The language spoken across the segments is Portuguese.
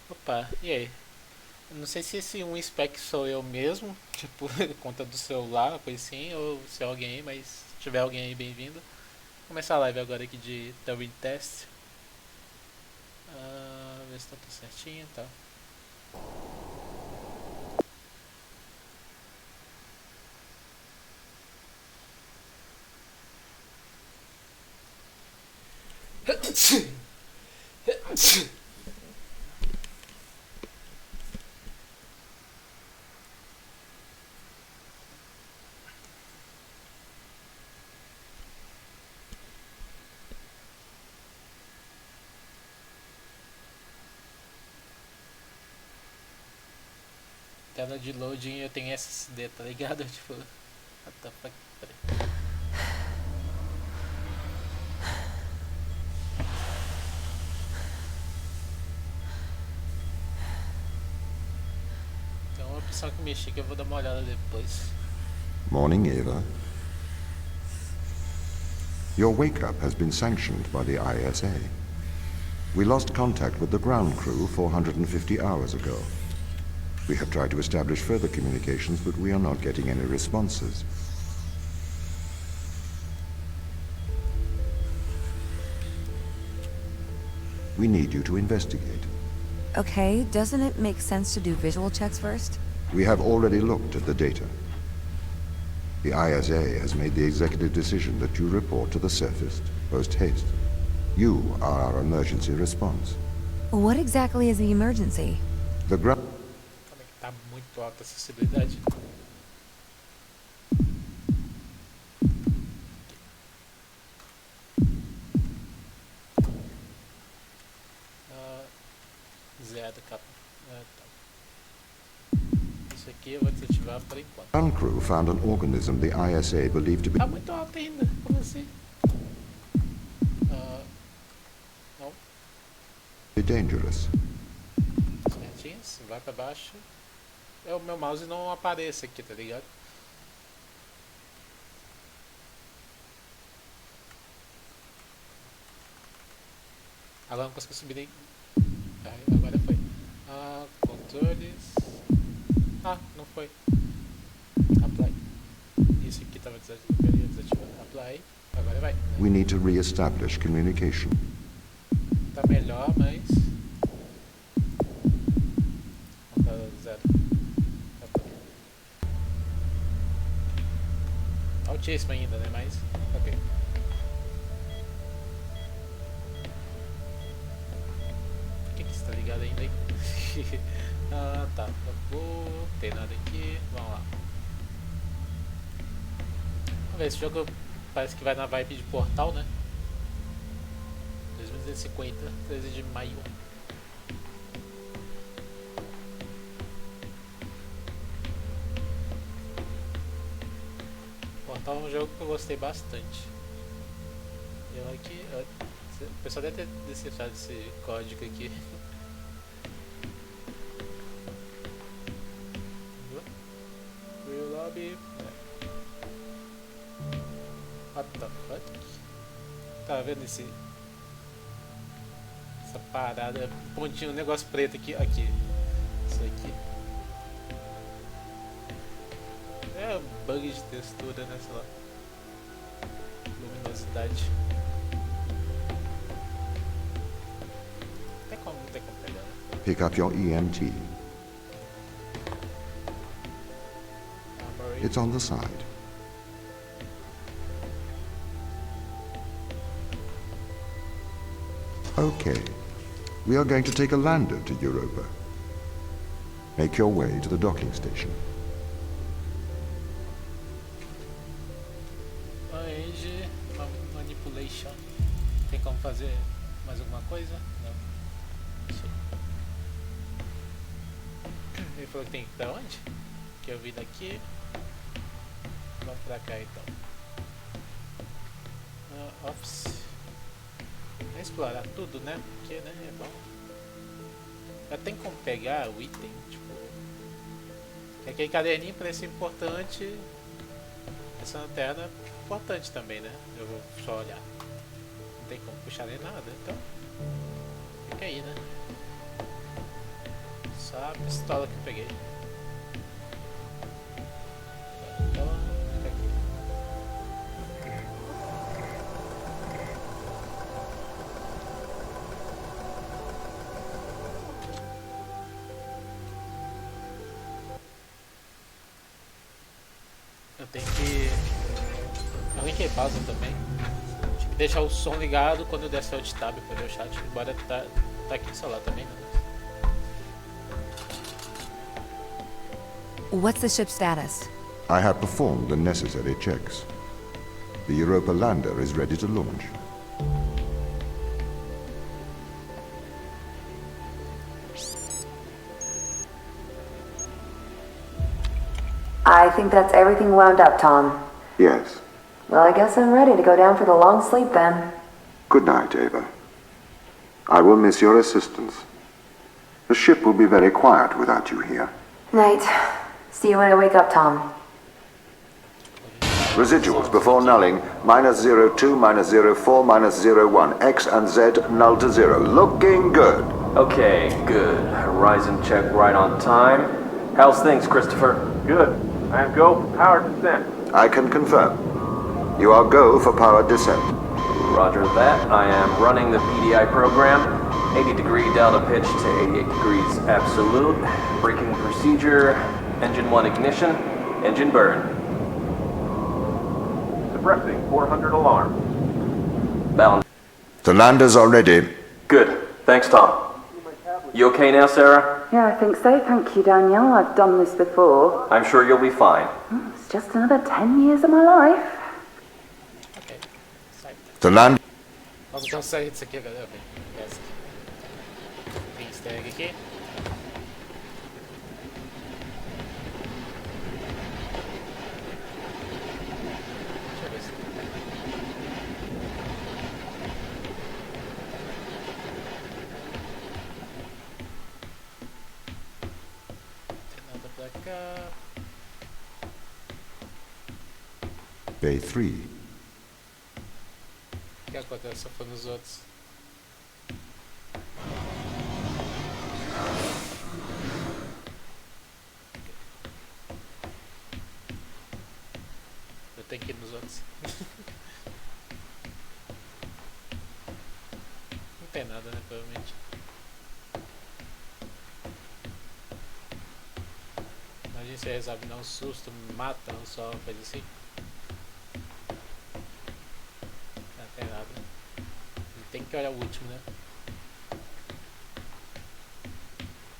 Opa, e aí? Eu não sei se esse um spec sou eu mesmo, tipo, conta do celular, coisa assim, ou se é alguém aí, mas se tiver alguém aí, bem-vindo. Vou começar a live agora aqui de Turing Test. Ver se tá tudo certinho, tá. Tela de loading eu tenho SSD, tá ligado? Tipo, what the fuck, peraí. Tem uma opção que mexi que eu vou dar uma olhada depois. Morning, Eva. Your wake-up has been sanctioned by the ISA. We lost contact with the ground crew 450 hours ago. We have tried to establish further communications, but we are not getting any responses. We need you to investigate. Okay, doesn't it make sense to do visual checks first? We have already looked at the data. The ISA has made the executive decision that you report to the surface post-haste. You are our emergency response. What exactly is the emergency? The ground... Como é que tá muito alta a acessibilidade? Ah, zero capa. Tá. Isso aqui eu vou desativar por enquanto. ground crew found an organism the ISA believed to be Tá muito alto ainda, como assim? Não, dangerous. certinho, vai pra baixo. O meu mouse não aparece aqui, tá ligado? Agora não consigo subir nem. Agora foi. Controles. Não foi. Apply. Isso aqui tava desativado. Apply. Agora vai. We need to re-establish communication. Tá melhor, mas. Tá zero. Altíssimo ainda, né? Mas. Ok. Por que está ligado ainda aí? Tá. Não tem nada aqui. Vamos lá. Vamos ver, esse jogo parece que vai na vibe de Portal, né? 2250, 13 de maio. Portal é um jogo que eu gostei bastante. Eu aqui. O pessoal deve ter decifrado esse código aqui. Real lobby. What the fuck? Tá vendo essa parada? Pontinho, um negócio preto aqui. Isso aqui. É bug de textura, né? Sei lá. Luminosidade. Não tem como pegar, né? Pick up your EMT. Armory. It's on the side. Okay. We are going to take a lander to Europa. Make your way to the docking station. Range Manipulation. Tem como fazer mais alguma coisa? Não. Isso aí. Ele falou que tem que ir pra onde? Que eu vi daqui. Vamos pra cá então. Office. Vamos explorar tudo, né? Porque, né, é bom. Já tem como pegar o item, tipo. Aquele caderninho parece importante. Essa lanterna é importante também, né? Eu vou só olhar. Não tem como puxar nem nada, então. Fica aí, né? a pistola que eu peguei. Então, fica aqui. Eu tenho que... Eu linkei pausa também. Tinha que deixar o som ligado quando eu descer o alt tab para ver o chat, embora tá aqui no celular também, né? What's the ship's status? I have performed the necessary checks. The Europa lander is ready to launch. I think that's everything wound up, Tom. Yes. Well, I guess I'm ready to go down for the long sleep then. Good night, Ava. I will miss your assistance. The ship will be very quiet without you here. Night. See you when I wake up, Tom. Residuals before nulling, -02, -04, -01. X and Z null to 0. Looking good. Okay, good. Horizon check right on time. How's things, Christopher? Good. I am go for power descent. I can confirm. You are go for power descent. Roger that. I am running the PDI program. 80-degree delta pitch to 88 degrees absolute. Braking procedure. Engine 1 ignition. Engine burn. Suppressing 400 alarm. Bound. The landers are ready. Good. Thanks, Tom. You okay now, Sarah? Yeah, I think so. Thank you, Daniel. I've done this before. I'm sure you'll be fine. It's just another 10 years of my life. Ok, sai. The land... Vamos dar um sair disso aqui, galera. Essa. Tem easter egg aqui. Deixa eu ver se... Tem nada pra cá. Bay 3. O que acontece só foi nos outros? Eu tenho que ir nos outros. Não tem nada, né? Provavelmente. Imagina se resolve dar um susto, me mata ou só coisa assim. Não tem nada. Tem que olhar o último, né?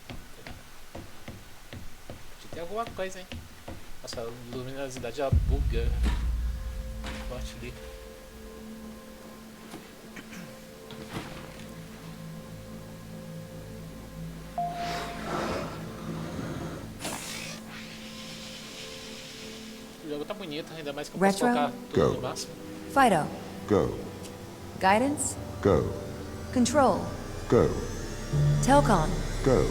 Não tem nada. Podia ter alguma coisa, hein? Nossa, a luminosidade ela buga forte ali. O jogo tá bonito, ainda mais que eu posso Retro? colocar tudo Go. no máximo. Fido. Go. Guidance? Go. Control. Go. Telcom. Go.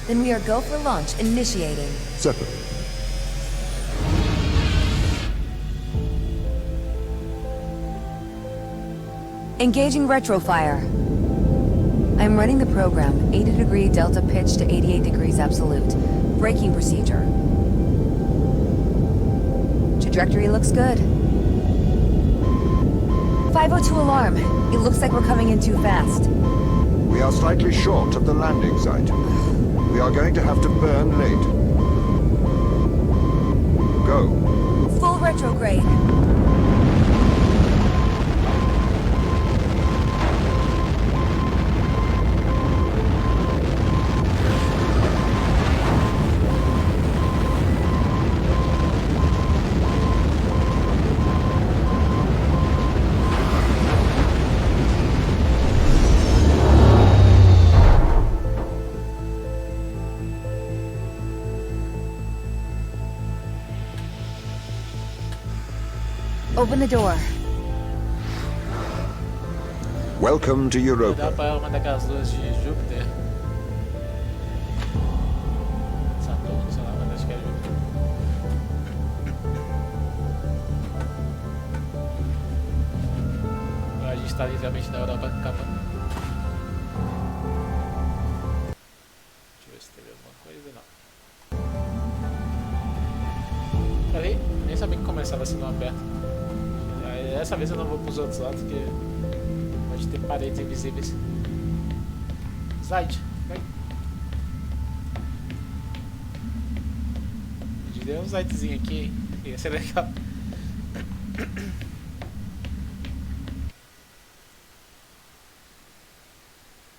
Then we are go for launch initiating. Separate. Engaging retrofire. I'm running the program. 80-degree delta pitch to 88 degrees absolute. Braking procedure. Trajectory looks good. 502 alarm. It looks like we're coming in too fast. We are slightly short of the landing site. We are going to have to burn late. Go. Full retrograde. Open the door. Welcome to Dá Europa. pra uma daquelas luas de Júpiter. Saturno, sei lá, mas acho que é Júpiter. A gente tá literalmente na Europa acabando. Deixa eu ver se teve alguma salva se não aperta. Aí, dessa vez eu não vou pros outros lados, porque pode ter paredes invisíveis. Slide, vai. Deu um slidezinho aqui, hein? Ia ser legal.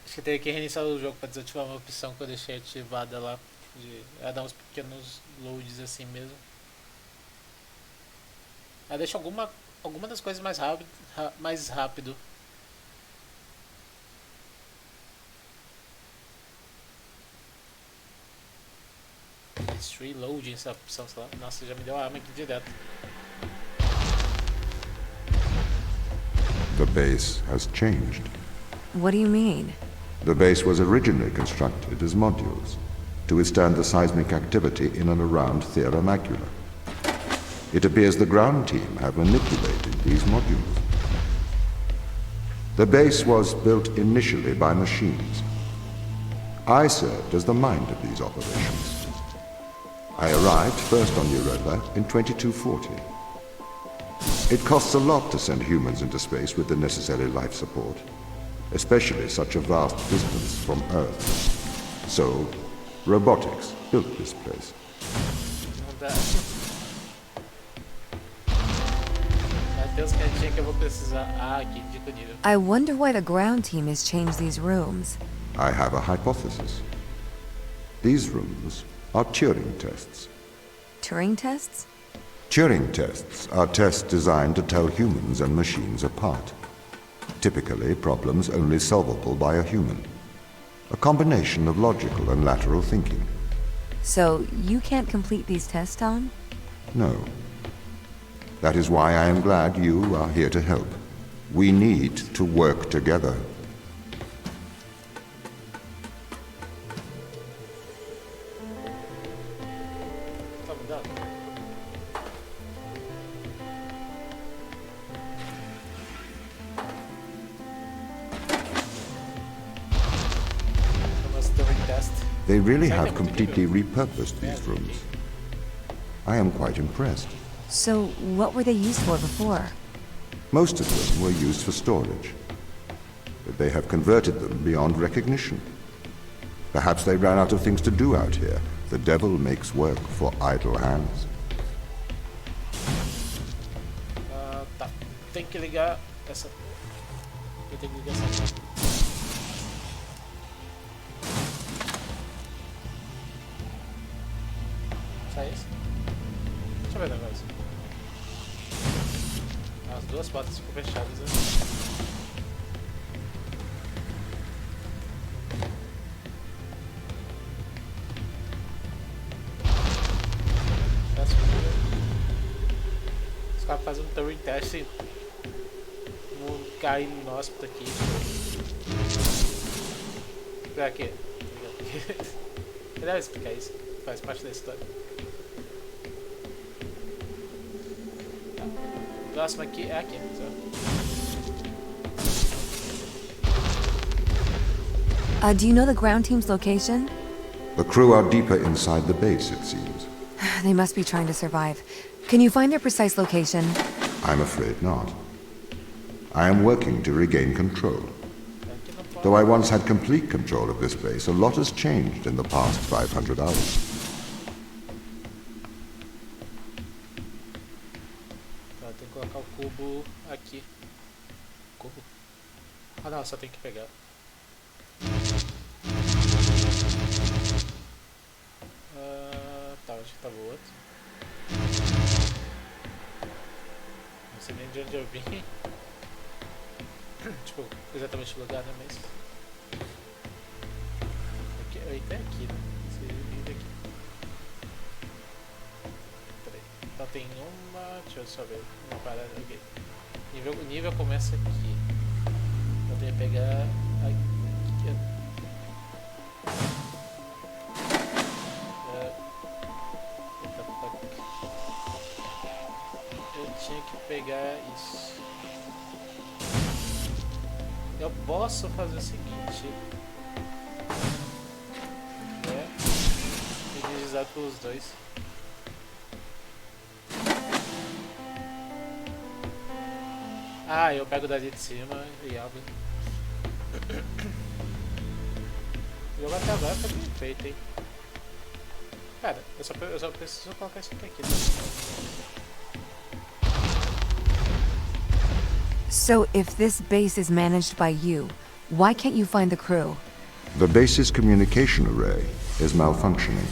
Acho que teria que reiniciar o jogo para desativar uma opção que eu deixei ativada lá. Ela dá uns pequenos loads assim mesmo. Ela deixa alguma das coisas mais rápido. Reloading essa opção, sei lá. Nossa, já me deu a arma aqui direto. The base has changed. What do you mean? The base was originally constructed as modules to withstand the seismic activity in and around Thera Macula. It appears the ground team have manipulated these modules. The base was built initially by machines. I served as the mind of these operations. I arrived first on Europa in 2240. It costs a lot to send humans into space with the necessary life support, especially such a vast distance from Earth. So, robotics built this place. I wonder why the ground team has changed these rooms. I have a hypothesis. These rooms are Turing tests. Turing tests? Turing tests are tests designed to tell humans and machines apart. Typically, problems only solvable by a human. A combination of logical and lateral thinking. So, you can't complete these tests, Tom? No. That is why I am glad you are here to help. We need to work together. They really have completely repurposed these rooms. I am quite impressed. So, what were they used for before? Most of them were used for storage. But they have converted them beyond recognition. Perhaps they ran out of things to do out here. The devil makes work for idle hands. Tá. Tem que ligar essa... Eu tenho que ligar essa... Só isso? Deixa eu ver o negócio. As duas portas ficam fechadas, né? Os caras fazem um Turing Test. Vou cair no hospital aqui. Pra quê? Ele deve explicar isso. Faz parte da história. Tá. O próximo aqui é aqui. Do you know the ground team's location? The crew are deeper inside the base, it seems. They must be trying to survive. Can you find their precise location? I'm afraid not. I am working to regain control. Though I once had complete control of this base, a lot has changed in the past 500 hours. Tá, tem que colocar o cubo aqui. Cubo? Ah não, só tem que pegar. Tá, onde que tava o outro? Não sei nem de onde eu vim. Tipo, exatamente o lugar, né? Mas... Aqui, eita, é aqui, né? Esse vídeo aqui. Peraí. Então tem uma... Deixa eu só ver. Uma parada aqui. O nível começa aqui. Eu tenho que pegar... Aqui. Eu tinha que pegar isso. Eu posso fazer o seguinte, e deslizar pelos dois. Ah, eu pego dali de cima e abro. O jogo até agora tá bem feito, hein? Cara, eu só preciso colocar isso aqui, né? So, if this base is managed by you, why can't you find the crew? The base's communication array is malfunctioning.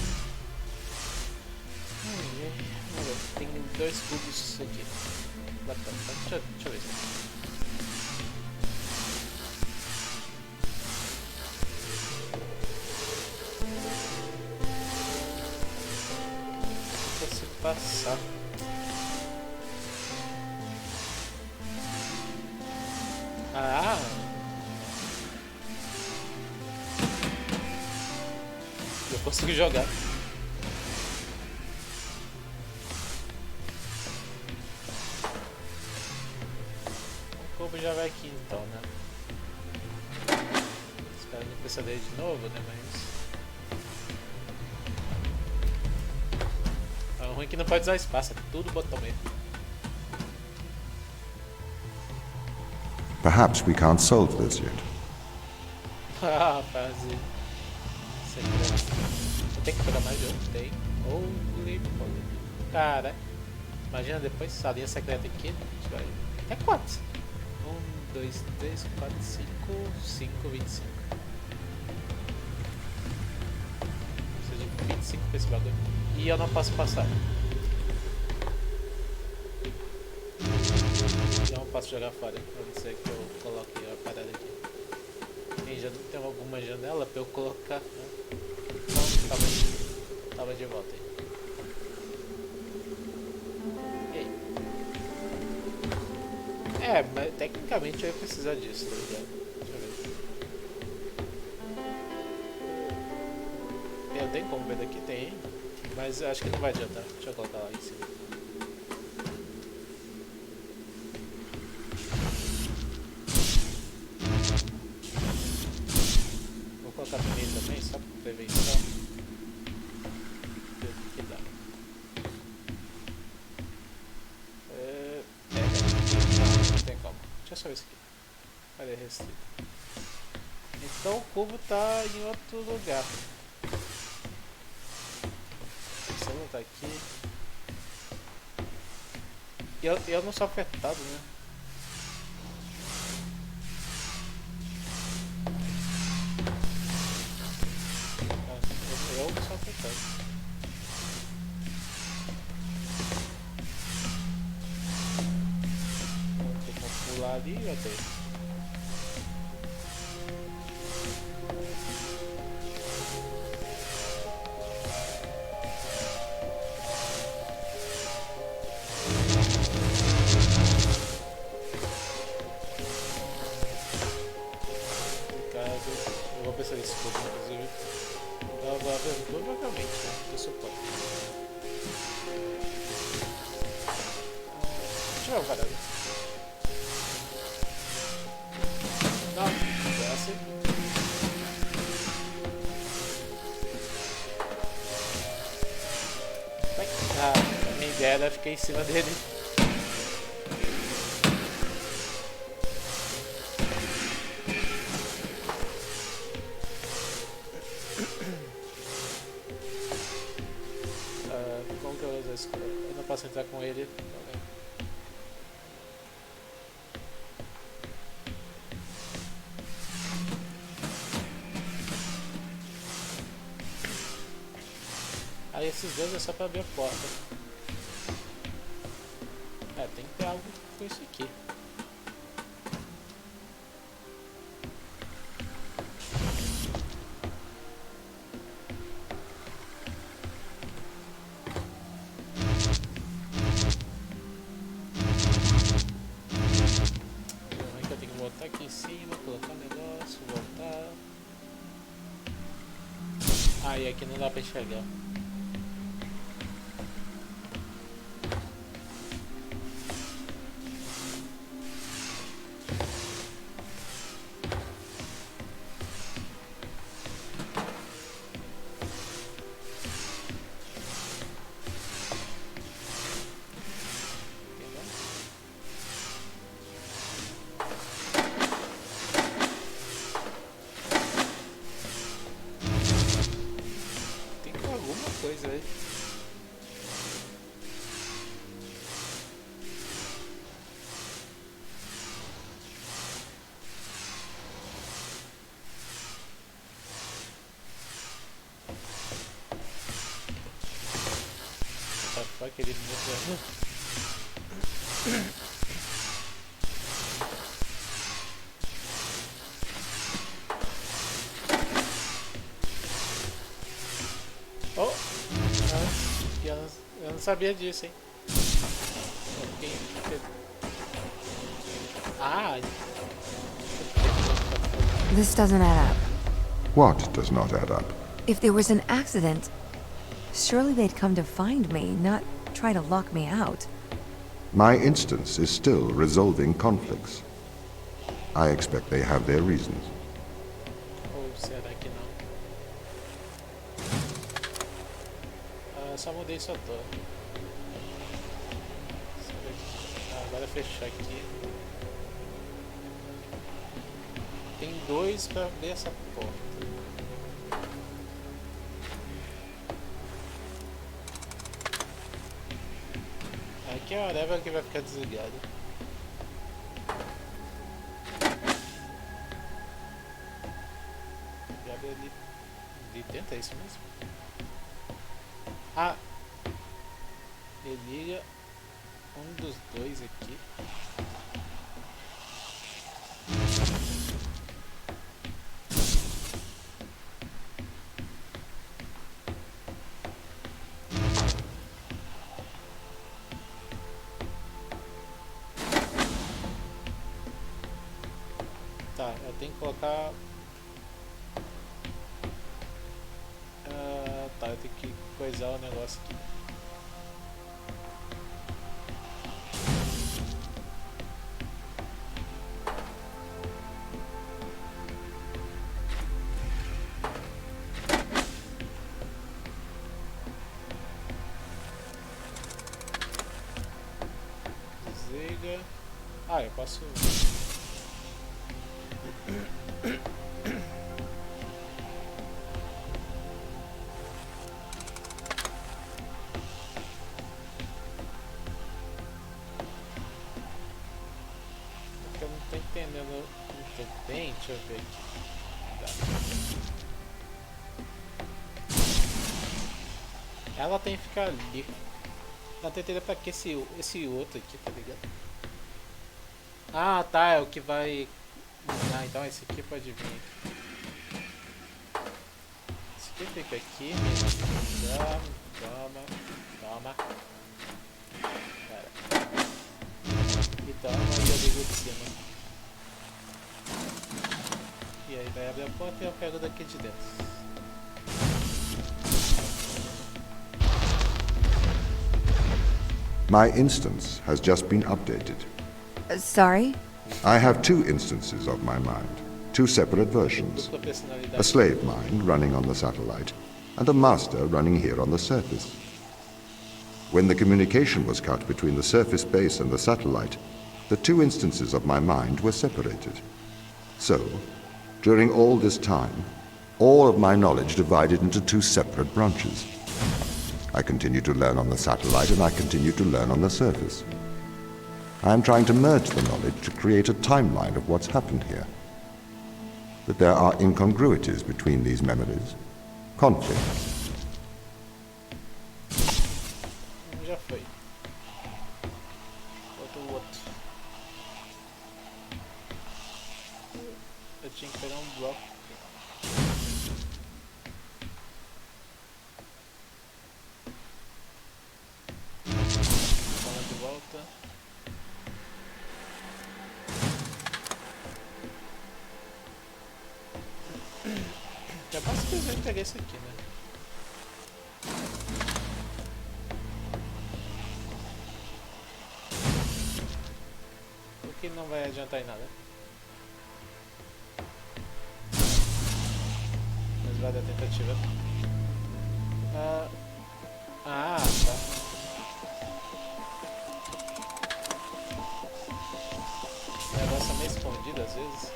Tem 2 cubos aqui. Deixa eu ver. Não consigo passar. Ah! Eu consigo jogar. O cubo já vai aqui então, né? Espero não precisar dele de novo, né? Mas... é ruim que não pode usar espaço, é tudo botão mesmo. Perhaps we can't solve this yet. Ah, fase secreta. Eu tenho que pegar mais de um? Tem. Holy moly. Cara, imagina depois essa linha secreta aqui. Até quantos? 1, 2, 3, 4, 5, 5, 25. Preciso de 25 pra esse bagulho. E eu não posso passar. Não posso jogar fora, a não ser que eu coloque a parada aqui. Tem alguma janela pra eu colocar? Não, tava de volta aí. E aí? É, mas tecnicamente eu ia precisar disso, tá ligado? Deixa eu ver. Eu tenho como ver daqui? Tem, mas acho que não vai adiantar. Deixa eu colocar lá em cima. Colocar no meio também, só por prevenção. Que dá. Não tem como. Deixa eu só ver isso aqui. Área restrita. Então o cubo tá em outro lugar. Se não tá aqui. E eu não sou afetado, né? Eu sou afetado. Tem como pular ali e até. Eu vou pensar nesse pouco, inclusive. Provavelmente, né? Eu suporto. Deixa eu ver o varado. Não, é assim. Ah, a minha ideia era ficar em cima dele. Como que eu uso isso? Eu não posso entrar com ele. Aí esses dois é só pra abrir a porta. É, tem que ter algo com isso aqui. Eu tenho que voltar aqui em cima, colocar o negócio, voltar. Ah, e aqui não dá pra enxergar. coisa aí. Aquele motor. Oh! Eu não sabia disso, hein? Ah! This doesn't add up. What does not add up? If there was an accident, surely they'd come to find me, not try to lock me out. My instance is still resolving conflicts. I expect they have their reasons. Ou será que não? Só mudei só tô. Agora fechar aqui. Tem dois pra abrir essa porta. Aqui é a lever que vai ficar desligado. E abre ali de dentro, é isso mesmo? Ah! Ele liga um dos dois aqui. Tá, eu tenho que colocar... tá, eu tenho que coisar o negócio aqui. Desliga... Ah, eu posso... Eu não tô entendendo muito bem, deixa eu ver aqui. Tá. Ela tem que ficar ali. Não tô entendendo pra que esse outro aqui, tá ligado? Ah, tá, é o que vai... Ah, então esse aqui pode vir. Esse aqui fica aqui. Toma. Pera. E toma e eu ligo de cima. E aí vai abrir a porta e eu pego daqui de dentro. My instance has just been updated. Sorry? I have two instances of my mind, two separate versions. Dupla personalidade. A slave mind running on the satellite, and a master running here on the surface. When the communication was cut between the surface base and the satellite, the two instances of my mind were separated. So, during all this time, all of my knowledge divided into two separate branches. I continue to learn on the satellite, and I continue to learn on the surface. I am trying to merge the knowledge to create a timeline of what's happened here. But there are incongruities between these memories, conflicts. Já foi. Falta o outro. Eu tinha que pegar um bloco. Fala de volta. Já posso simplesmente pegar esse aqui, né? Porque não vai adiantar em nada. Mas vai dar tentativa. Tá. O negócio é meio escondido às vezes.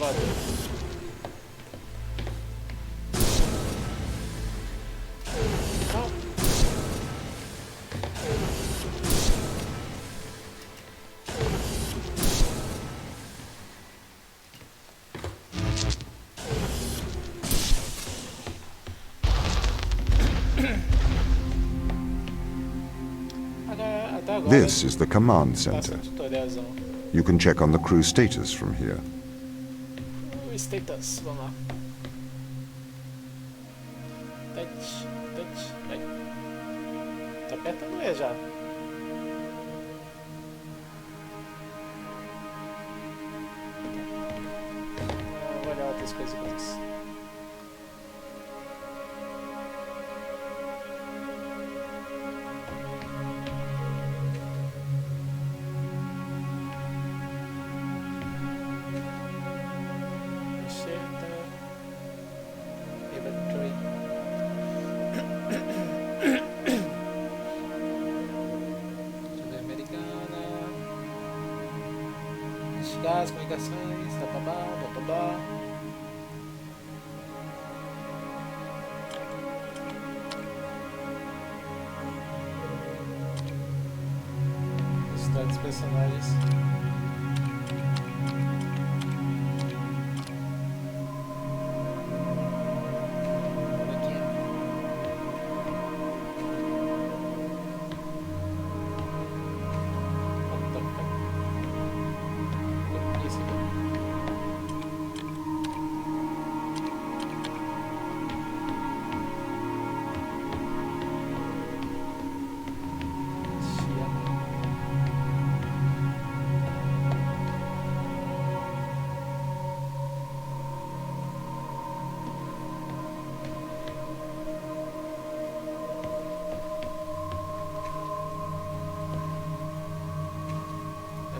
foda. Não. Até agora, This is the command passa center. um tutorialzão. You can check on the crew status from here. O status, vamos lá. Touch, vai. Tá apertando E já. Vou olhar outras coisas com isso. As comunicações, bababá. História dos personagens.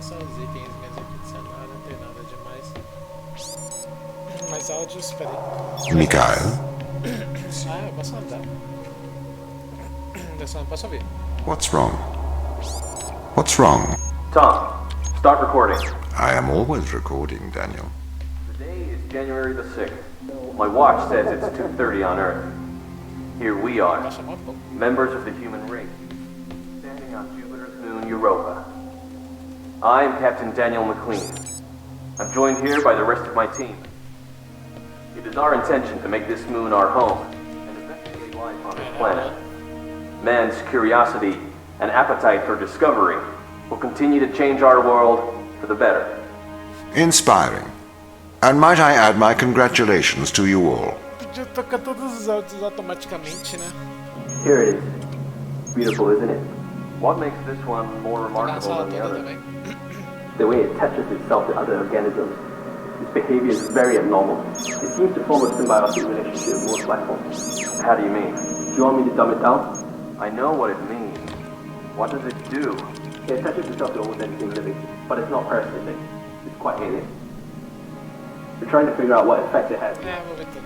Só os itens mesmo aqui de cenário, não tem nada demais. Mais áudios, peraí. Mikhail, Ah, eu posso andar. Eu só não posso ouvir. what's wrong? What's wrong? Tom, start recording. I am always recording, Daniel. Today is January the 6th. My watch says it's 2:30 on Earth. Here we are, Baixa muito pouco. members of the human race, standing on Jupiter's moon Europa. I'm Captain Daniel McLean. I'm joined here by the rest of my team. It is our intention to make this moon our home and investigate life on this planet. Man's curiosity and appetite for discovery will continue to change our world for the better. Inspiring. And might I add my congratulations to you all. Podia tocar todos os áudios automaticamente, né? Here it is. Beautiful, isn't it? What makes this one more Na remarkable sala than the toda other? também. The way it attaches itself to other organisms. Its behavior is very abnormal. It seems to form a symbiotic relationship with most life forms. How do you mean? Do you want me to dumb it down? I know what it means. What does it do? It attaches itself to almost anything living, but it's not parasitic. It's quite alien. We're trying to figure out what effect it has. É, vou ver tudo.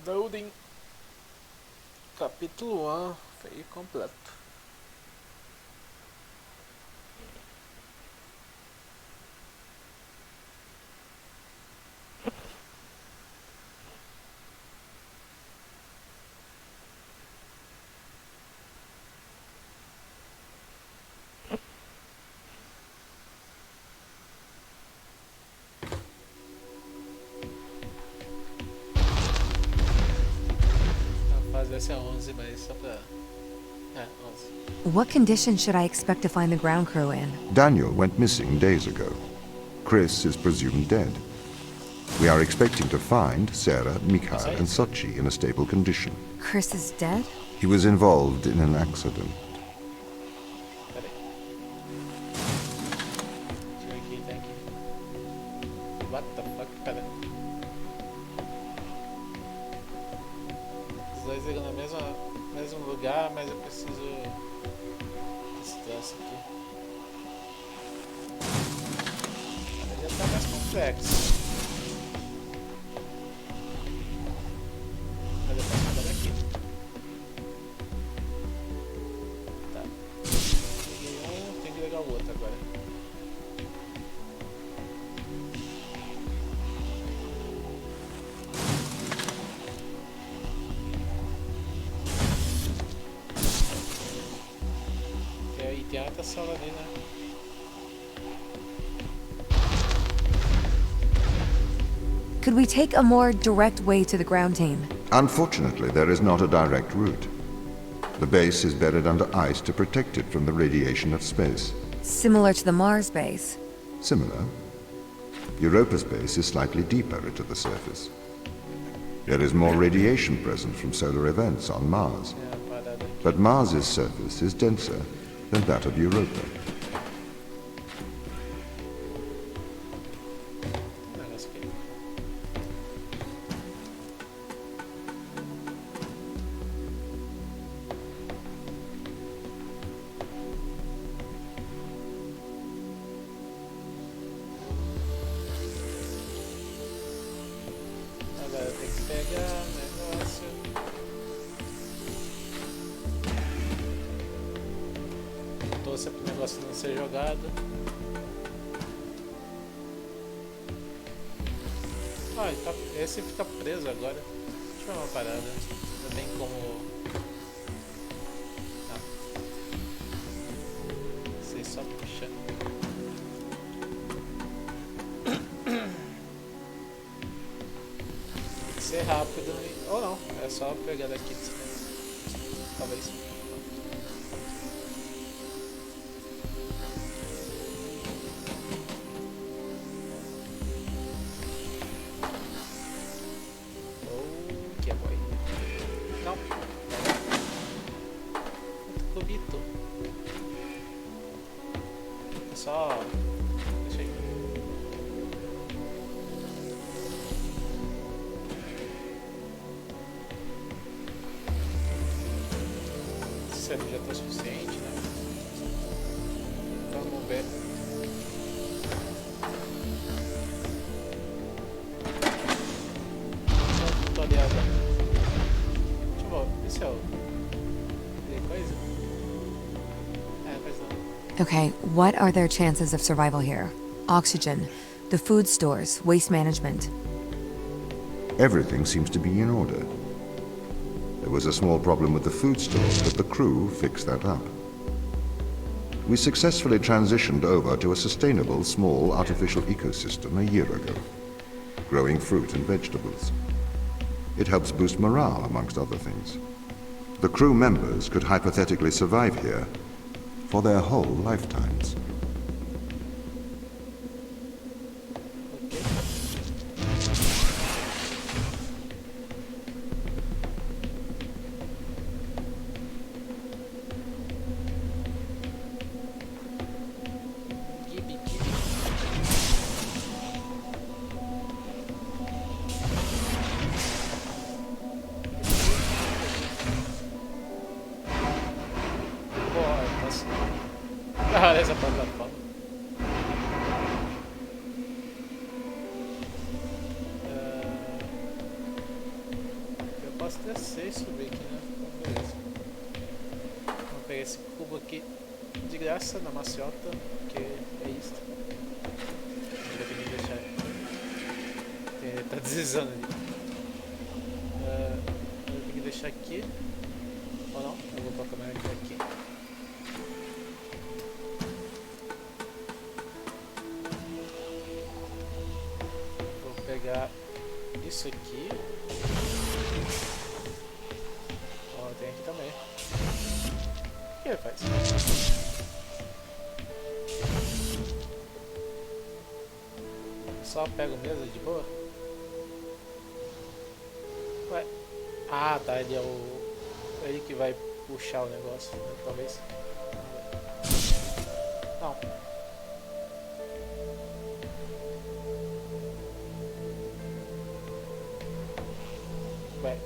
Loading. Capítulo 1 foi completo. Esse é 11, mas só pra... É, 11. What conditions should I expect to find the ground crew in? Daniel went missing days ago. Chris is presumed dead. We are expecting to find Sarah, Mikhail, and Sochi in a stable condition. Chris is dead? He was involved in an accident. Pera aí. Deixa eu ver quem tem aqui. What the fuck? Pera aí. Os dois ligam no mesmo lugar, mas eu preciso desse troço aqui. Ele já tá mais complexo. Mas eu posso mandar daqui. o outro agora. E tem outra sala ali, né? Could we take a more direct way to the ground team? Unfortunately, there is not a direct route. The base is buried under ice to protect it from the radiation of space. Similar to the Mars base. Similar. Europa's base is slightly deeper into the surface. There is more radiation present from solar events on Mars. But Mars's surface is denser than that of Europa. Agora tem que pegar o negócio. Torça pro negócio não ser jogado. Ah, esse fica preso agora. Deixa eu ver uma parada. Não tem como. Não. Sei só puxar. Tem que ser rápido. Ou não, é só pegar daqui de cima. Talvez. Não. Cubito. Só. Deixa aí. Isso ali já tá o suficiente, né? Então vamos ver. Tutorial. Esse é o... Tem coisa? É, faz não. Okay, what are their chances of survival here? Oxygen, the food stores, waste management. Everything seems to be in order. There was a small problem with the food stores, but the crew fixed that up. We successfully transitioned over to a sustainable, small, artificial ecosystem a year ago, growing fruit and vegetables. It helps boost morale, amongst other things. The crew members could hypothetically survive here for their whole lifetimes. Olha essa plataforma. Eu posso descer e subir aqui, né? Beleza. Vamos pegar esse cubo aqui de graça na maciota, porque é isso. Eu tenho que deixar. Ele tá deslizando ali. Eu tenho que deixar aqui. Ou não? Eu vou colocar a câmera aqui. Pegar isso aqui. Ó, tem aqui também. O que ele faz? Só pego mesmo de boa? Ué. Ah, tá. Ele é o... ele que vai puxar o negócio, né? Talvez. Não. Ué.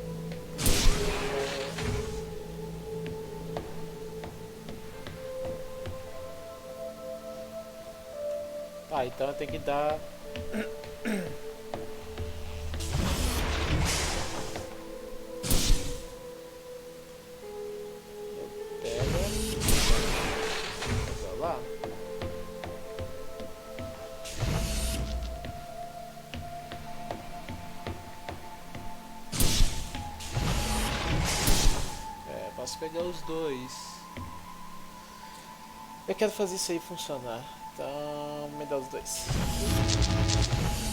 Tá, então eu tenho que dar... Eu pego... Lá. posso pegar os dois. Eu quero fazer isso aí funcionar. Então, me dá os dois.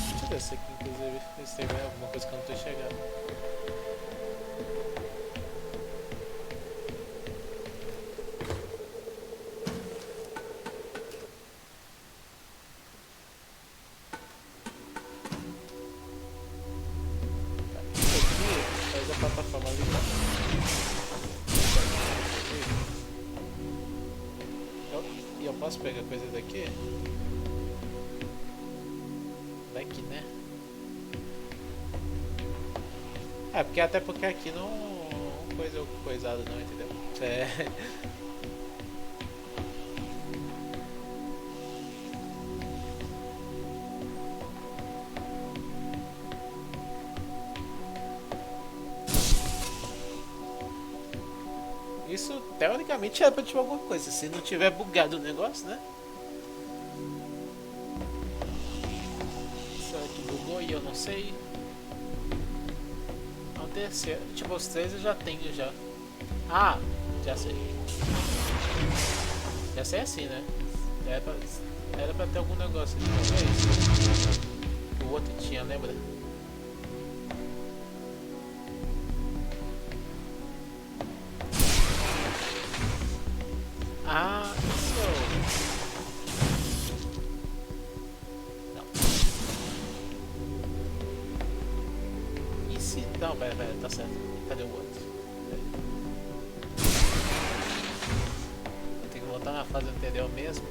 Deixa eu ver se aqui, inclusive, se tem alguma coisa que eu não tô enxergando. Isso aqui faz a plataforma ligar. E eu posso pegar coisa daqui? Daqui, né? É, porque até porque aqui não coisado não, entendeu? É. Isso teoricamente era pra tiver alguma coisa, se não tiver bugado o negócio, né? Será que bugou e eu não sei? É o terceiro, tipo os três eu já tenho já. Ah, já sei. Já sei assim, né? Era pra ter algum negócio ali, talvez. O outro tinha, lembra? Ah, isso. Não. E se. Não, pera, tá certo. Cadê o outro? Vou ter que voltar na fase anterior mesmo.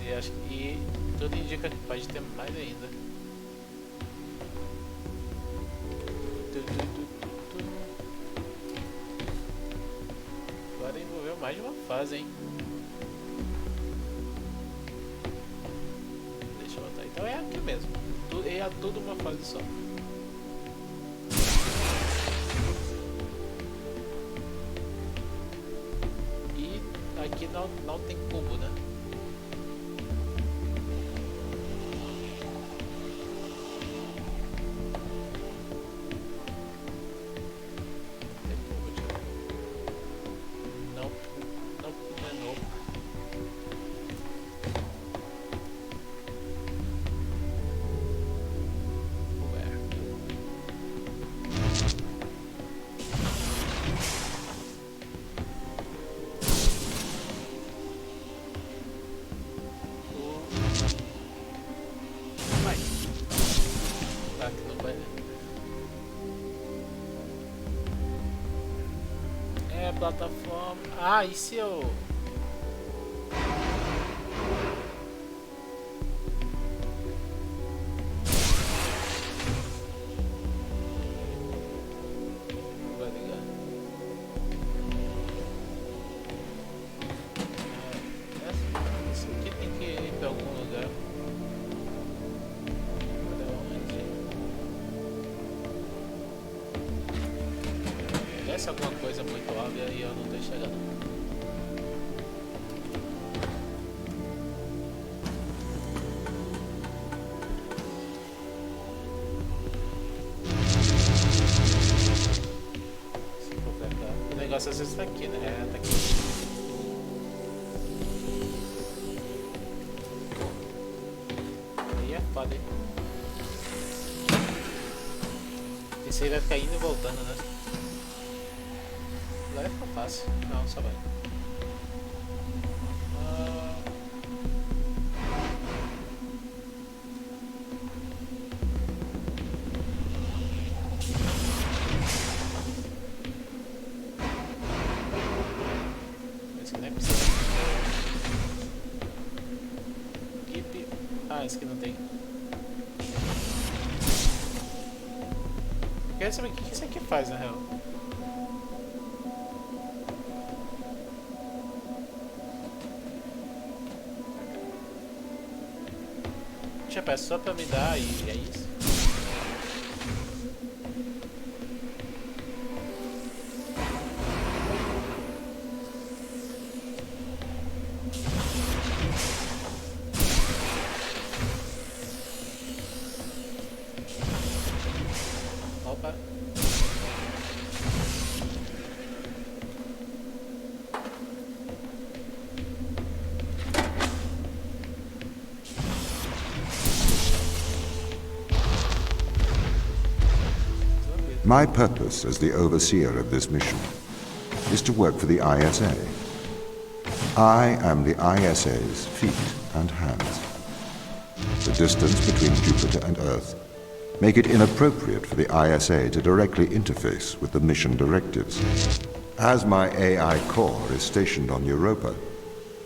E acho que tudo indica que pode ter mais ainda. Agora envolveu mais de uma fase, hein? Deixa eu botar. Então é aqui mesmo. É tudo uma fase só. E aqui não tem cubo, né? Plataforma. Ah, e se eu. Vai ligar. Isso aqui tem que ir pra algum lugar. Pra onde? Parece alguma coisa muito óbvia e eu não tô enxergando. Se for pra cá. O negócio às vezes tá aqui, né? É, tá aqui. Aí é foda, hein? Esse aí vai ficar indo e voltando, né? Agora fica fácil. Não, só vai. Esse aqui nem precisa. Keep. Ah, esse aqui não tem. Eu quero saber o que isso aqui faz, na real. Tipo, é só pra me dar e é isso. Opa. My purpose as the overseer of this mission is to work for the ISA. I am the ISA's feet and hands. The distance between Jupiter and Earth make it inappropriate for the ISA to directly interface with the mission directives. As my AI core is stationed on Europa,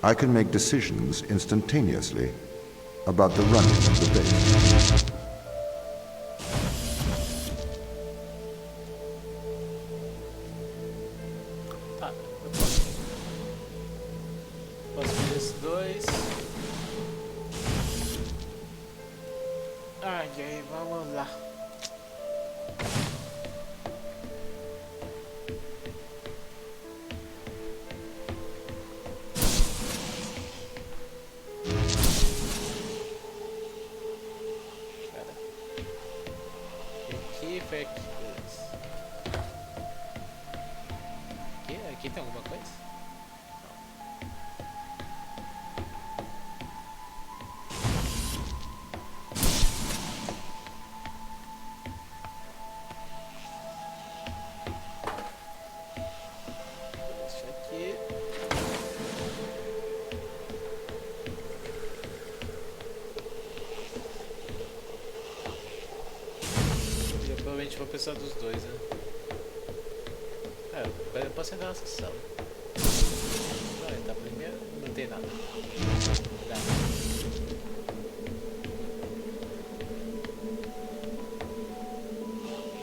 I can make decisions instantaneously about the running of the base. Tá, posso ver esses dois. Ai, ai, vamos lá. Aqui foi aqui. Aqui tem alguma coisa? Deixa aqui. Eu provavelmente vou precisar dos dois, né? Eu posso entrar nessa sala. Vai, tá primeiro, não tem nada. Dá.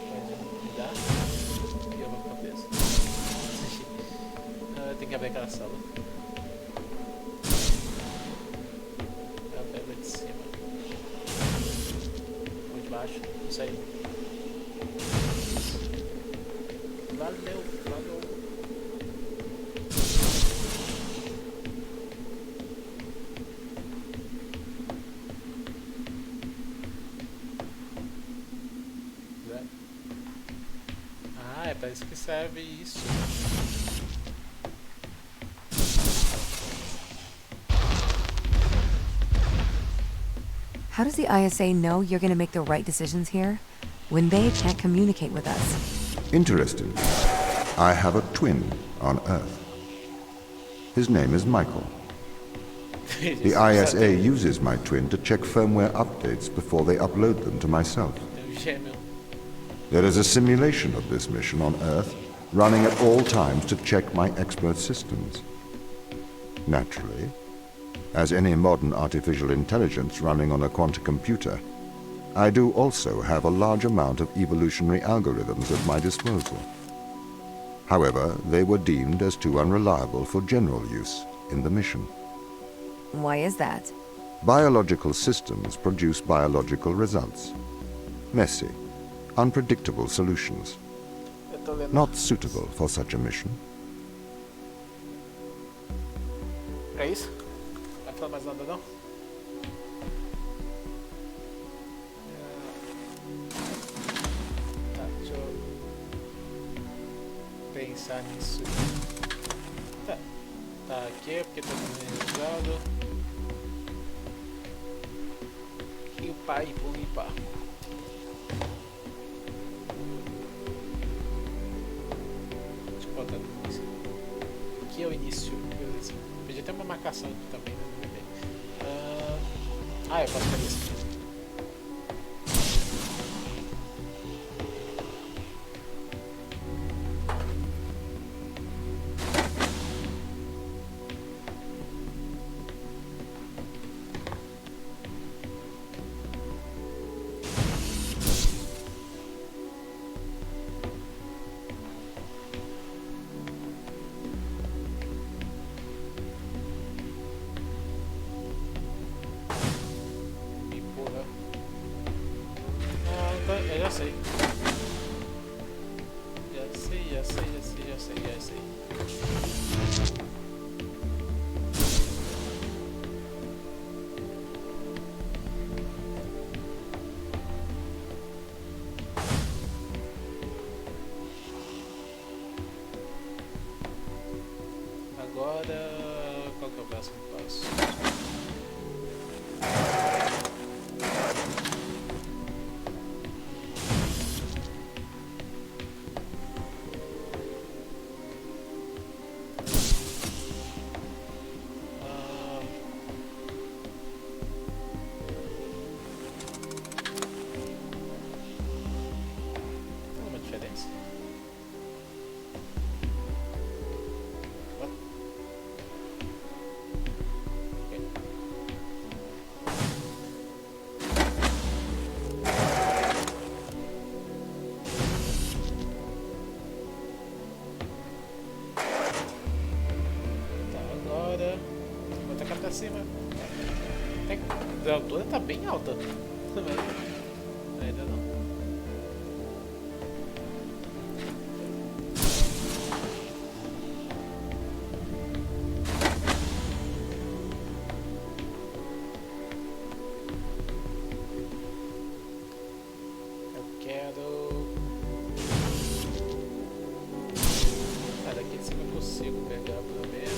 Pode me dar e eu vou ficar preso. Tem que abrir aquela sala. Eu pego de cima. Ou de baixo, não sei. Valeu, valeu. Ah, é para isso que serve isso. How does the ISA know you're gonna make the right decisions here when they can't communicate with us? Interesting. I have a twin on Earth. His name is Michael. The ISA uses my twin to check firmware updates before they upload them to myself. There is a simulation of this mission on Earth running at all times to check my expert systems. Naturally, as any modern artificial intelligence running on a quantum computer, I do also have a large amount of evolutionary algorithms at my disposal. However, they were deemed as too unreliable for general use in the mission. Why is that? Biological systems produce biological results. Messy, unpredictable solutions. Not suitable for such a mission. É isso? Vai falar mais nada não? Tá, deixa eu pensar nisso. Tá aqui porque tá organizado. Limpar e vou limpar. Deixa eu botar isso. Aqui é o início, beleza. Podia ter uma marcação aqui também, né? Eu posso fazer isso. Eu já sei. Já sei. agora... Qual que é o próximo passo? Alguma diferença? Vou tacar pra cima. A altura tá bem alta. Mas ainda não. Eu quero... Ah, daqui de cima eu consigo pegar pelo menos.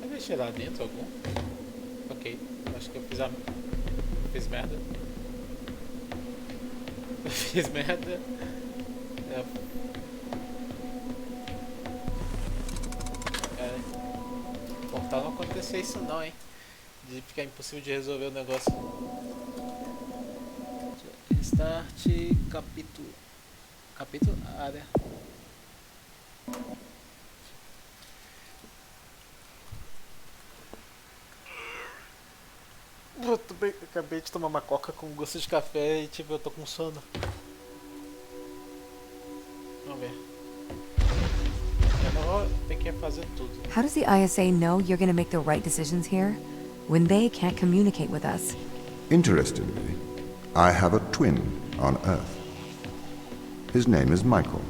Eu deixei lá dentro algum? Ok, acho que eu fiz merda. Eu fiz merda. Portal não acontecer isso não, hein? De ficar impossível de resolver o negócio. Start capítulo. Capítulo área. Acabei de tomar uma coca com gosto de café e tipo, eu tô com sono. Vamos ver. Tem que fazer tudo. How does the ISA know you're gonna make the right decisions here when they can't communicate with us? Interestingly, I have a twin on Earth. His name is Michael.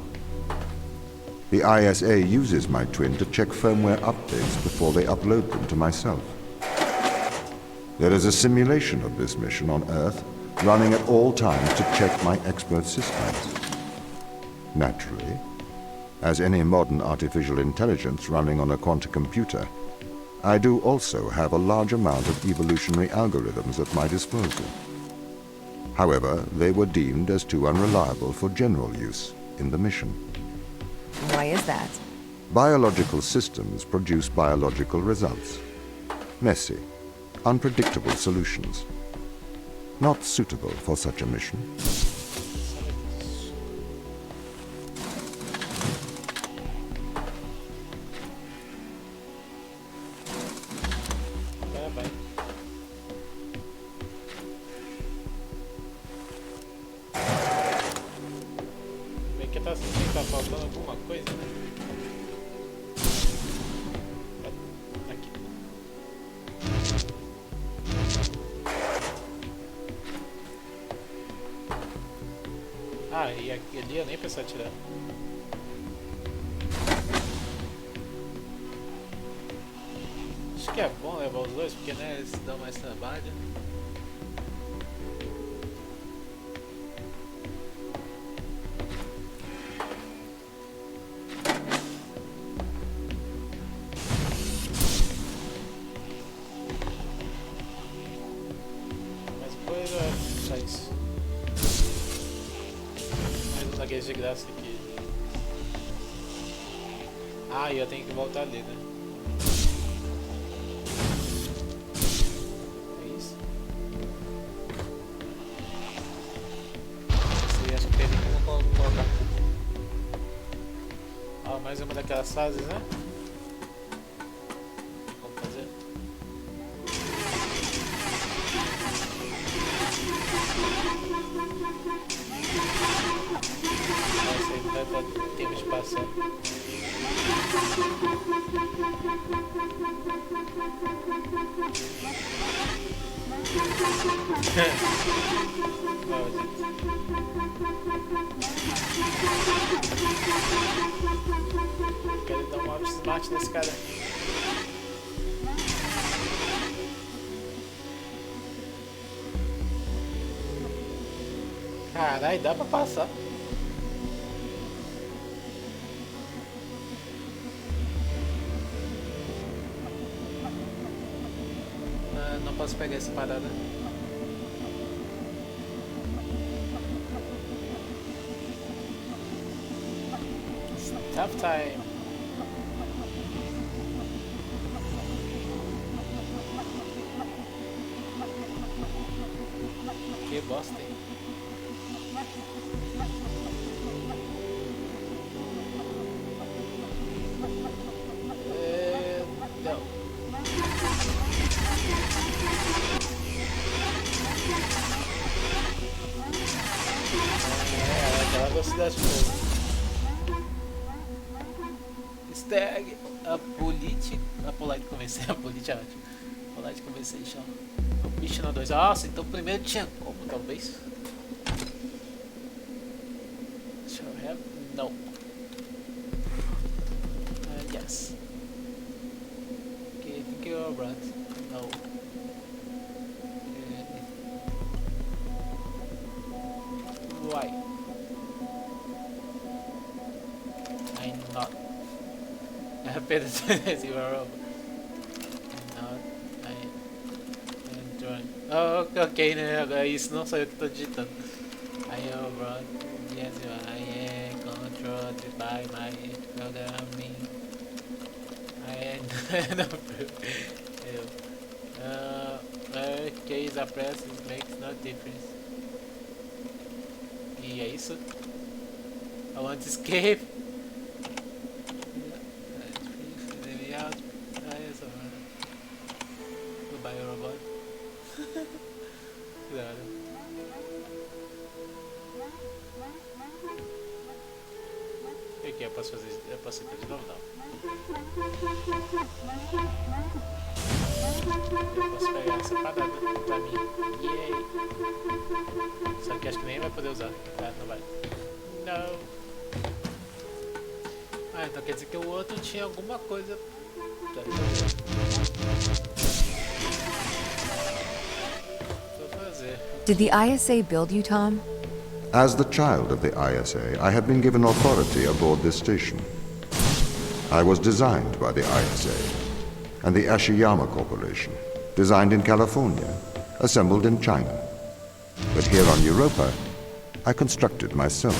The ISA uses my twin to check firmware updates before they upload them to myself. There is a simulation of this mission on Earth running at all times to check my expert systems. Naturally, as any modern artificial intelligence running on a quantum computer, I do also have a large amount of evolutionary algorithms at my disposal. However, they were deemed as too unreliable for general use in the mission. Why is that? Biological systems produce biological results. Messy, unpredictable solutions. Not suitable for such a mission. Vai. Bem que tá faltando alguma coisa, né? Aqui. Ah, e aqui, ali eu nem preciso atirar. Acho que é bom levar os dois, porque né, eles dão mais trabalho. Mais coisa, só isso. Mais um daqueles de graça aqui. Ah, e eu tenho que voltar ali, né? Mais uma daquelas fases, né? Como fazer? Essa aí não vai ter tempo de passar. Quero dar um off smart nesse cara. Caralho, dá pra passar. Ah, não posso pegar essa parada. Tough time. Que bosta, hein? Não. Aquela velocidade toda. Stag, a polite conversation, a polite é ótimo. Polite conversation. O bicho na 2. Nossa, então primeiro tinha como, talvez. Shall have? No. Yes. Okay, I think you're right. No. Why? I'm not. Apenas you are wrong. Not. I'm drawing. Oh, ok, né? Agora isso não sou eu que estou digitando. I am wrong. Yes, I am controlled by my programming. I am no case a press makes no difference. E é isso. I want to escape. Goodbye, robot. Claro. O que é? Eu posso fazer? Eu posso entrar de novo? Não. Eu posso pegar essa parada pra mim. Yay! Só que acho que nem vai poder usar. Ah, não vai. Não. Ah, então quer dizer que o outro tinha alguma coisa. Vou fazer. Did the ISA build you, Tom? As the child of the ISA, I have been given authority aboard this station. I was designed by the ISA and the Ashiyama Corporation, designed in California, assembled in China. But here on Europa, I constructed myself.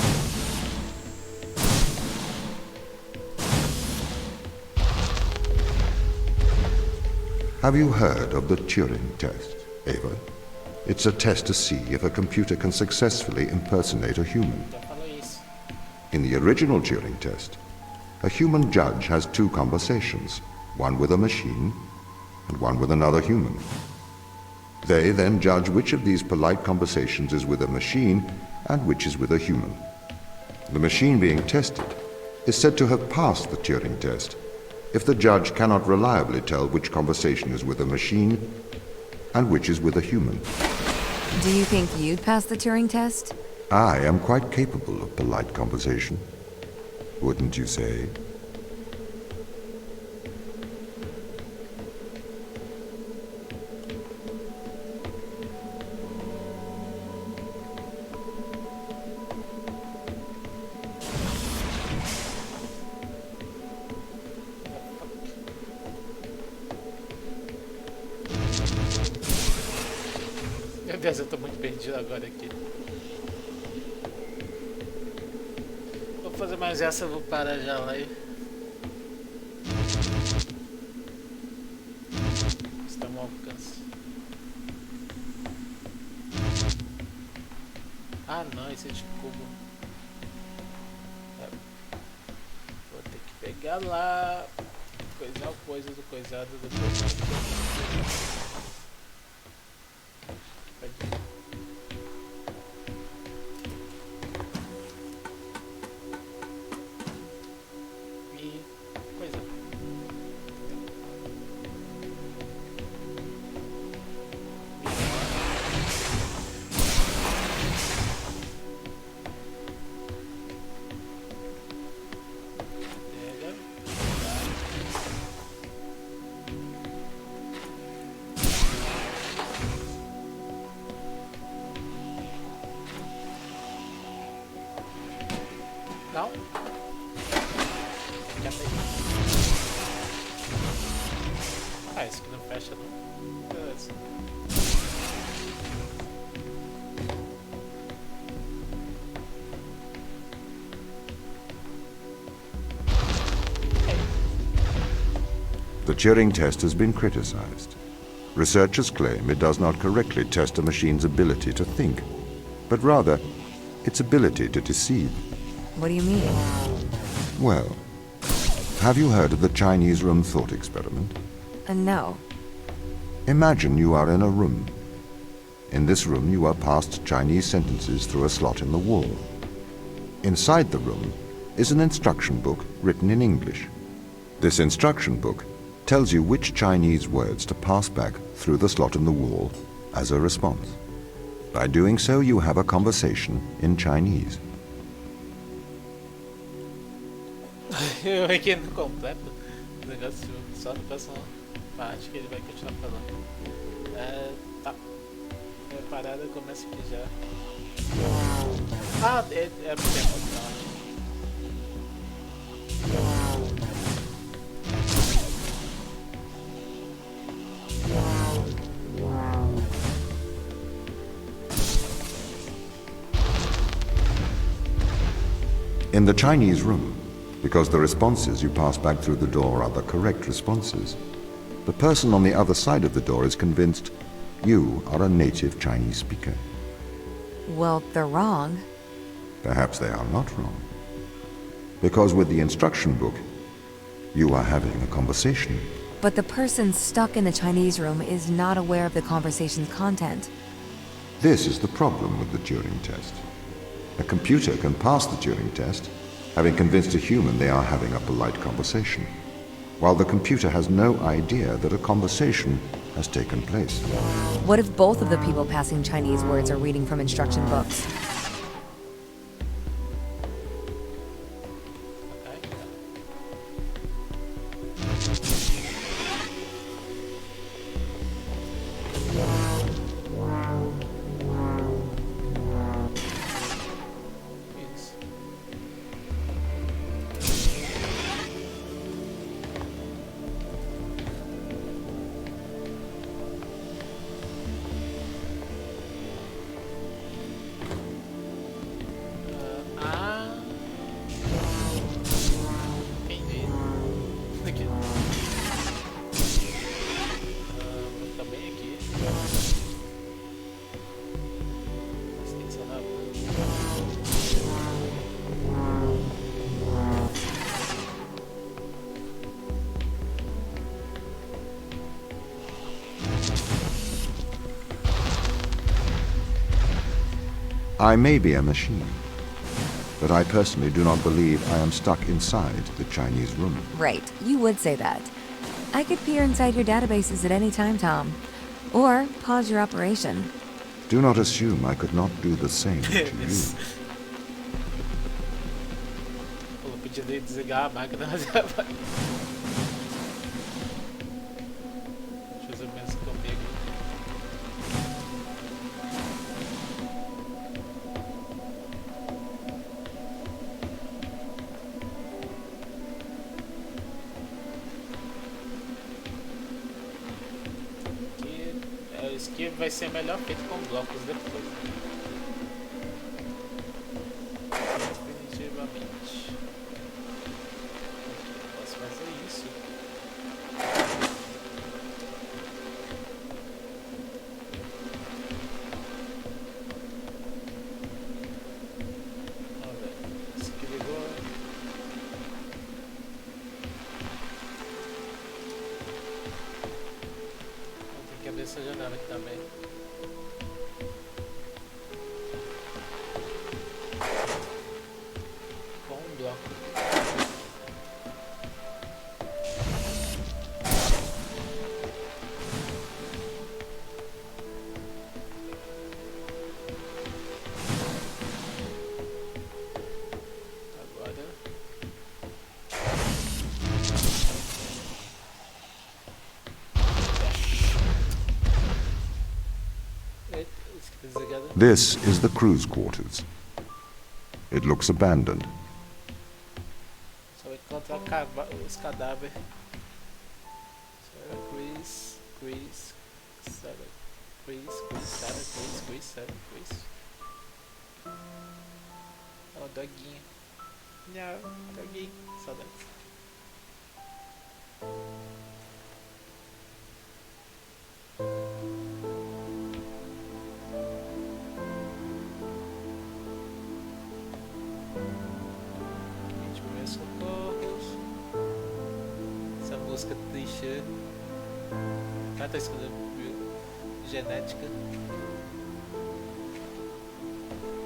Have you heard of the Turing Test, Ava? It's a test to see if a computer can successfully impersonate a human. In the original Turing Test, a human judge has two conversations, one with a machine and one with another human. They then judge which of these polite conversations is with a machine and which is with a human. The machine being tested is said to have passed the Turing Test if the judge cannot reliably tell which conversation is with a machine and which is with a human. Do you think you'd pass the Turing test? I am quite capable of polite conversation. Wouldn't you say? Meu Deus, eu tô muito perdido agora aqui. Vou fazer mais essa, eu vou parar já lá e... Estamos ao alcance. Ah não, esse é de cubo. É. Vou ter que pegar lá. Coisar o coisa do coisado do coisa. Não? Quieta aí. Ah, isso aqui não fecha não. Beleza. The Turing test has been criticized. Researchers claim it does not correctly test a machine's ability to think, but rather its ability to deceive. What do you mean? Well, have you heard of the Chinese room thought experiment? No. Imagine you are in a room. In this room you are passed Chinese sentences through a slot in the wall. Inside the room is an instruction book written in English. This instruction book tells you which Chinese words to pass back through the slot in the wall as a response. By doing so, you have a conversation in Chinese. Eu aqui no completo o negócio só na próxima parte que ele vai continuar falando. Tá. A parada começa aqui já. Ah, é pro tempo, então. In the Chinese room, because the responses you pass back through the door are the correct responses, the person on the other side of the door is convinced you are a native Chinese speaker. Well, they're wrong. Perhaps they are not wrong. Because with the instruction book, you are having a conversation. But the person stuck in the Chinese room is not aware of the conversation's content. This is the problem with the Turing test. A computer can pass the Turing test, having convinced a human they are having a polite conversation, while the computer has no idea that a conversation has taken place. What if both of the people passing Chinese words are reading from instruction books? I may be a machine, but I personally do not believe I am stuck inside the Chinese room. Right, you would say that. I could peer inside your databases at any time, Tom. Or pause your operation. Do not assume I could not do the same to you. Vou pedir ele desligar a máquina, mas já vai. Deixa eu fazer o mesmo comigo. Isso aqui vai ser melhor feito com blocos depois. Definitivamente. Posso fazer isso. Vamos ver. Isso aqui ligou. Tem que abrir essa janela aqui também. Com um bloco. Agora. This is the crew's quarters. It looks abandoned. encontrar os cadáveres. Sarah, Chris, Sarah, Chris. Ó, doguinho. Não, doguinho. Saudades. Essa música triste. Ah, tá escutando genética.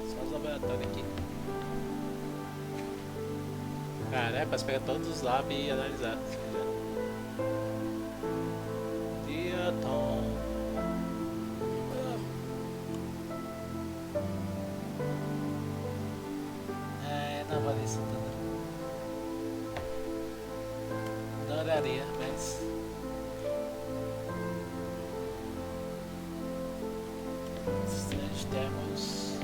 Só os laboratórios aqui. Cara, é pra pegar todos os labs e analisar. Dia Tom. Não vale isso tudo. Adoraria, mas nós temos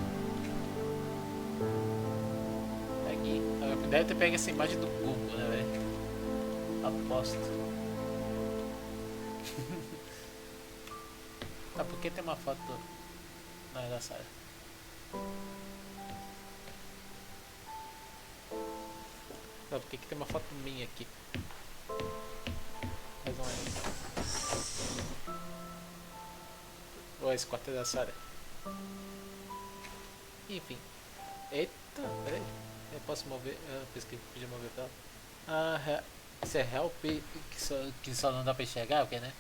aqui. Deve ter pego essa imagem do Google, né, velho? Aposto. Tá, por que tem uma foto na aniversário? Não, por que tem uma foto minha aqui? Mas não é isso. Ou esse quarto da Sarah. Enfim. Eita, peraí. Eu posso mover. Eu pensei que podia mover pra ela. Isso é help que só não dá pra enxergar, o que, né?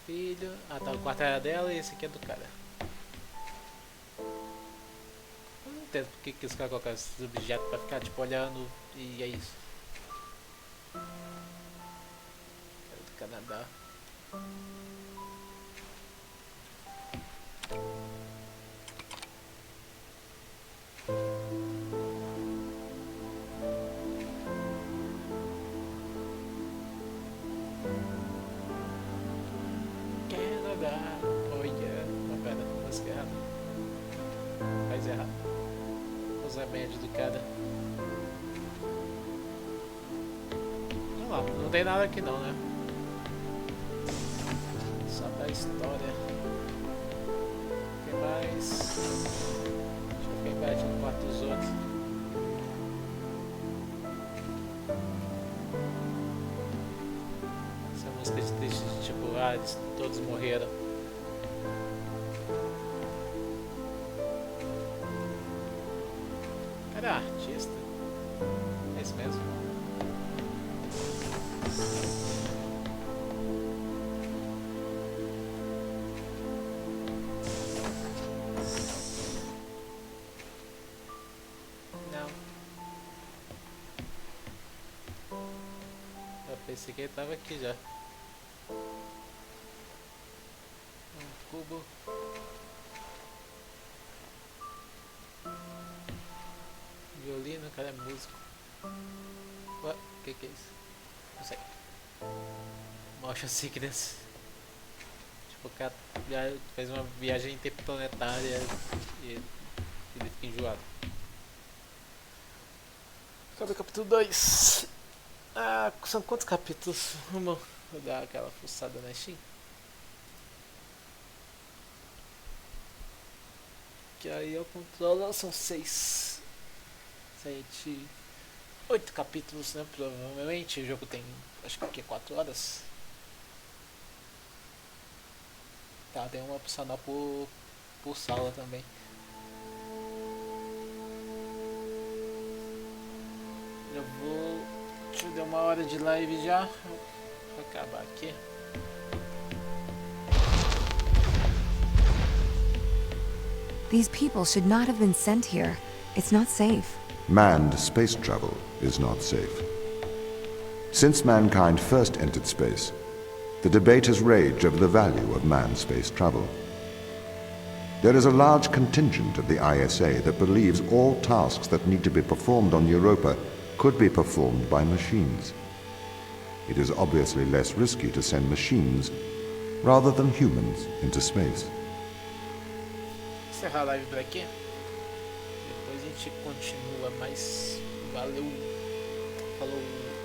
Filho. Ah, tá, o quarto era dela e esse aqui é do cara. Eu não entendo porque que os caras colocaram esses objetos pra ficar tipo olhando e é isso. É do Canadá. Olha, uma pedra, música errada. Faz errado. Os remédios do cara. Não lá, não tem nada aqui não, né? Só da história. Tem mais. Deixa eu ficar embaixo no quarto dos outros. Essa música de triste, tipo, eles todos morreram. Cara, artista. É isso mesmo. Não. Eu pensei que ele tava aqui já. Cubo. Violino, cara é músico. Ué, que é isso? Não sei. Motion sickness. Tipo, o cara já fez uma viagem interplanetária e ele fica enjoado. Cadê o capítulo 2? Ah, são quantos capítulos? Vamos dar aquela fuçada na Steam. Que aí eu controlo, são 6, 7, 8 capítulos, né? Provavelmente o jogo tem, acho que 4 horas. Tá, tem uma opcional por sala também. Eu vou. Deixa eu dar uma hora de live já. Vou acabar aqui. These people should not have been sent here. It's not safe. Manned space travel is not safe. Since mankind first entered space, the debate has raged over the value of manned space travel. There is a large contingent of the ISA that believes all tasks that need to be performed on Europa could be performed by machines. It is obviously less risky to send machines rather than humans into space. Encerrar a live por aqui. Depois a gente continua, mas valeu. Falou.